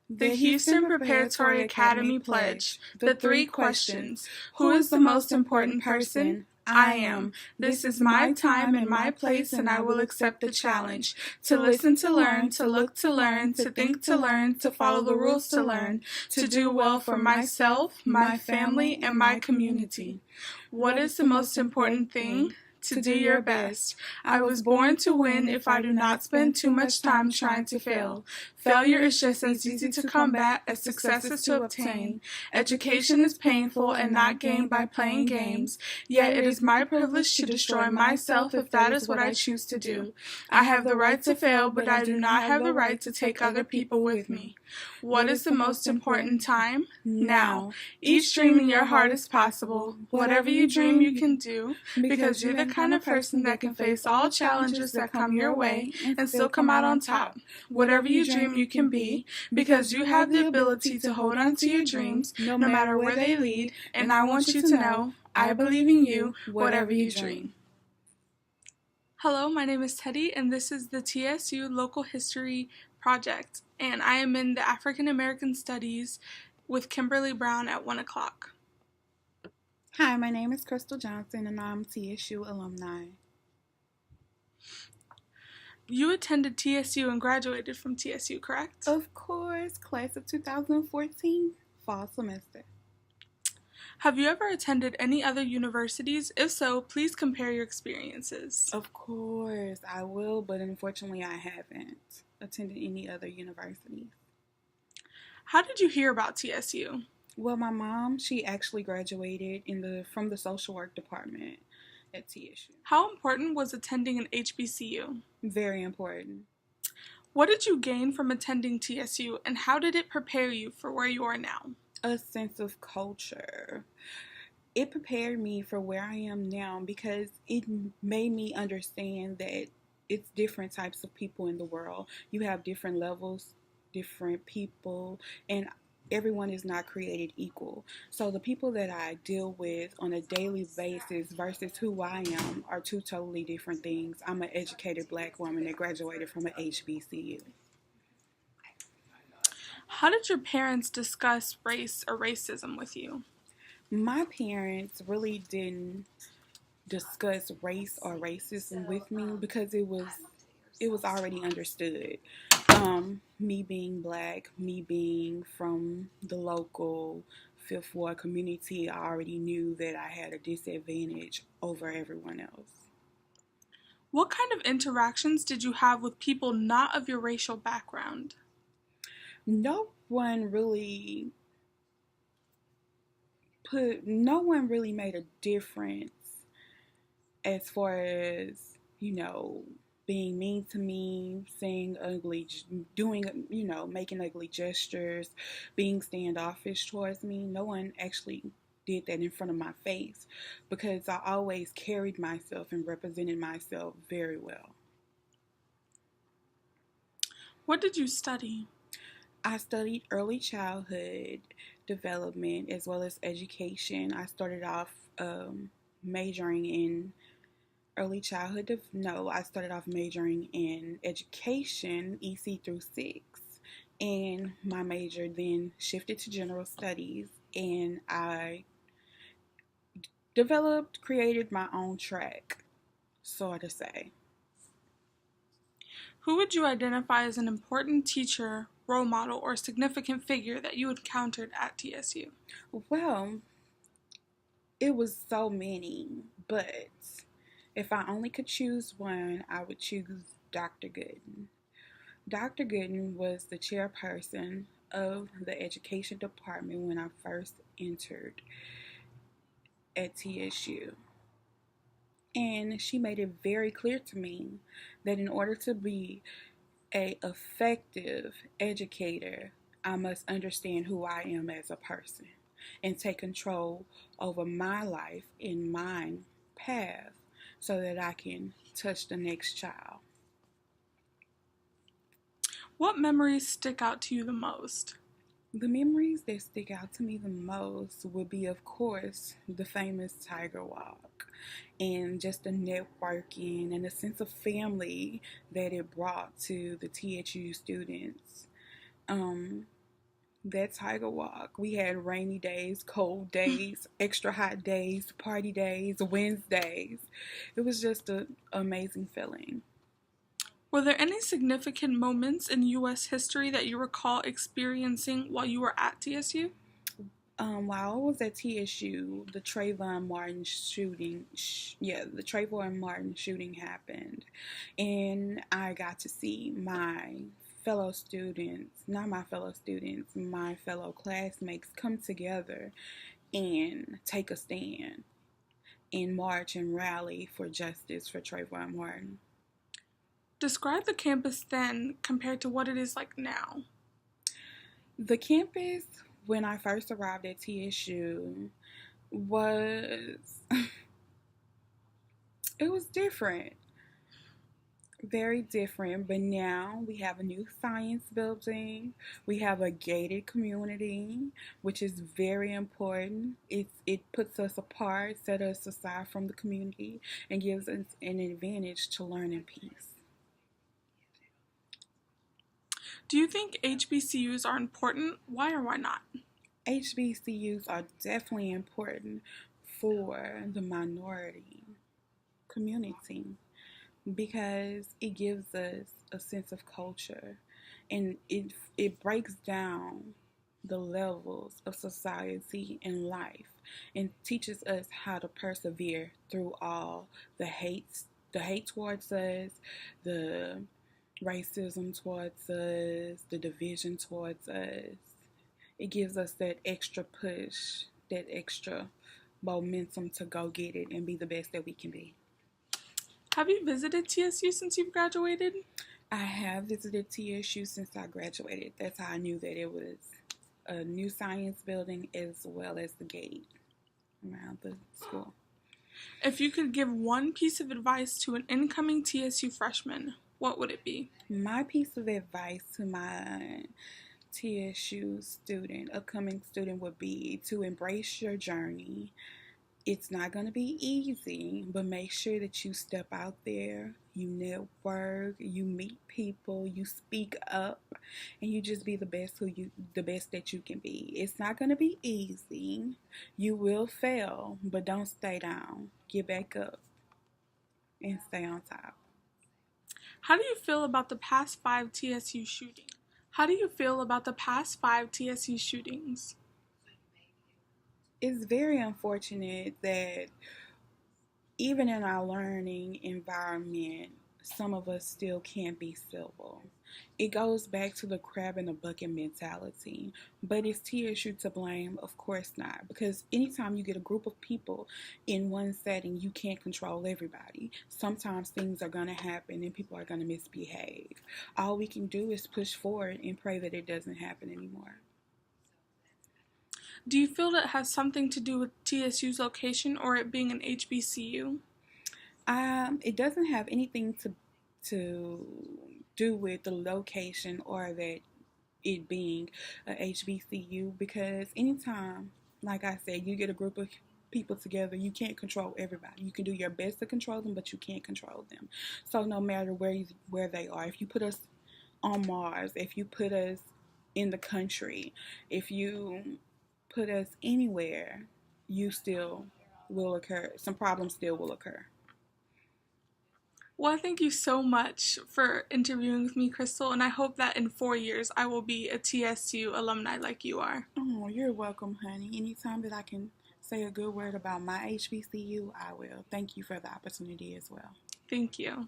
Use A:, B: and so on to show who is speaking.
A: The Houston Preparatory Academy Pledge. The three questions. Who is the most important person? I am. This is my time and my place, and I will accept the challenge. To listen to learn, to look to learn, to think to learn, to follow the rules to learn, to do well for myself, my family, and my community. What is the most important thing? To do your best. I was born to win if I do not spend too much time trying to fail. Failure is just as easy to combat as success is to obtain. Education is painful and not gained by playing games, yet it is my privilege to destroy myself if that is what I choose to do. I have the right to fail, but I do not have the right to take other people with me. What is the most important time? Now. Each dream in your heart is possible. Whatever you dream, you can do, because you're the kind of person that can face all challenges that come your way and still come out on top. Whatever you dream, you can be, because you have the ability to hold on to your dreams no matter where they lead, and I want you to know I believe in you, whatever you dream. Hello, my name is Teddy, and this is the TSU Local History Project, and I am in the African American Studies with Kimberly Brown at 1 o'clock.
B: Hi, my name is Christle Johnson, and I'm TSU alumni.
A: You attended TSU and graduated from TSU, correct?
B: Of course, class of 2014, fall semester.
A: Have you ever attended any other universities? If so, please compare your experiences.
B: Of course, I will, but unfortunately I haven't attended any other universities.
A: How did you hear about TSU?
B: Well, my mom, she actually graduated from the social work department at TSU.
A: How important was attending an HBCU?
B: Very important.
A: What did you gain from attending TSU, and how did it prepare you for where you are now?
B: A sense of culture. It prepared me for where I am now because it made me understand that it's different types of people in the world. You have different levels, different people, and everyone is not created equal. So the people that I deal with on a daily basis versus who I am are two totally different things. I'm an educated black woman that graduated from an HBCU.
A: How did your parents discuss race or racism with you?
B: My parents really didn't discuss race or racism with me because it was already understood. Me being black, me being from the local Fifth Ward community, I already knew that I had a disadvantage over everyone else.
A: What kind of interactions did you have with people not of your racial background?
B: No one really made a difference as far as, being mean to me, saying ugly, making ugly gestures, being standoffish towards me. No one actually did that in front of my face because I always carried myself and represented myself very well.
A: What did you study?
B: I studied early childhood development as well as education. I started off majoring in I started off majoring in education, EC through 6, and my major then shifted to general studies, and I created my own track, so to say.
A: Who would you identify as an important teacher, role model, or significant figure that you encountered at TSU?
B: Well, it was so many, but if I only could choose one, I would choose Dr. Gooden. Dr. Gooden was the chairperson of the education department when I first entered at TSU. And she made it very clear to me that in order to be an effective educator, I must understand who I am as a person and take control over my life and my path so that I can touch the next child.
A: What memories stick out to you the most?
B: The memories that stick out to me the most would be, of course, the famous Tiger Walk and just the networking and the sense of family that it brought to the TSU students. that Tiger Walk. We had rainy days, cold days, extra hot days, party days, Wednesdays. It was just an amazing feeling.
A: Were there any significant moments in U.S. history that you recall experiencing while you were at TSU?
B: While I was at TSU, the Trayvon Martin shooting happened, and I got to see my fellow students, not my fellow students, my fellow classmates come together and take a stand and march and rally for justice for Trayvon Martin.
A: Describe the campus then compared to what it is like now.
B: The campus, when I first arrived at TSU, was it was different. Very different, but now we have a new science building. We have a gated community, which is very important. It puts us apart, set us aside from the community, and gives us an advantage to learn in peace.
A: Do you think HBCUs are important? Why or why not?
B: HBCUs are definitely important for the minority community because it gives us a sense of culture, and it breaks down the levels of society and life and teaches us how to persevere through all the hate towards us, the racism towards us, the division towards us. It gives us that extra push, that extra momentum to go get it and be the best that we can be.
A: Have you visited TSU since you've graduated?
B: I have visited TSU since I graduated. That's how I knew that it was a new science building as well as the gate around the school.
A: If you could give one piece of advice to an incoming TSU freshman, what would it be?
B: My piece of advice to my TSU upcoming student, would be to embrace your journey. It's not going to be easy, but make sure that you step out there, you network, you meet people, you speak up, and you just be the best that you can be. It's not going to be easy. You will fail, but don't stay down. Get back up and stay on top.
A: How do you feel about the past 5 TSU shootings?
B: It's very unfortunate that even in our learning environment, some of us still can't be civil. It goes back to the crab in the bucket mentality. But is TSU to blame? Of course not. Because anytime you get a group of people in one setting, you can't control everybody. Sometimes things are going to happen and people are going to misbehave. All we can do is push forward and pray that it doesn't happen anymore.
A: Do you feel that has something to do with TSU's location or it being an HBCU?
B: It doesn't have anything to do with the location or that it being a HBCU, because anytime, like I said, you get a group of people together, you can't control everybody. You can do your best to control them, but you can't control them. So no matter where they are, if you put us on Mars, if you put us in the country, if you put us anywhere, some problems still will occur.
A: Well, thank you so much for interviewing with me, Christle, and I hope that in 4 years I will be a TSU alumni like you are.
B: Oh, you're welcome, honey. Anytime that I can say a good word about my HBCU, I will. Thank you for the opportunity as well.
A: Thank you.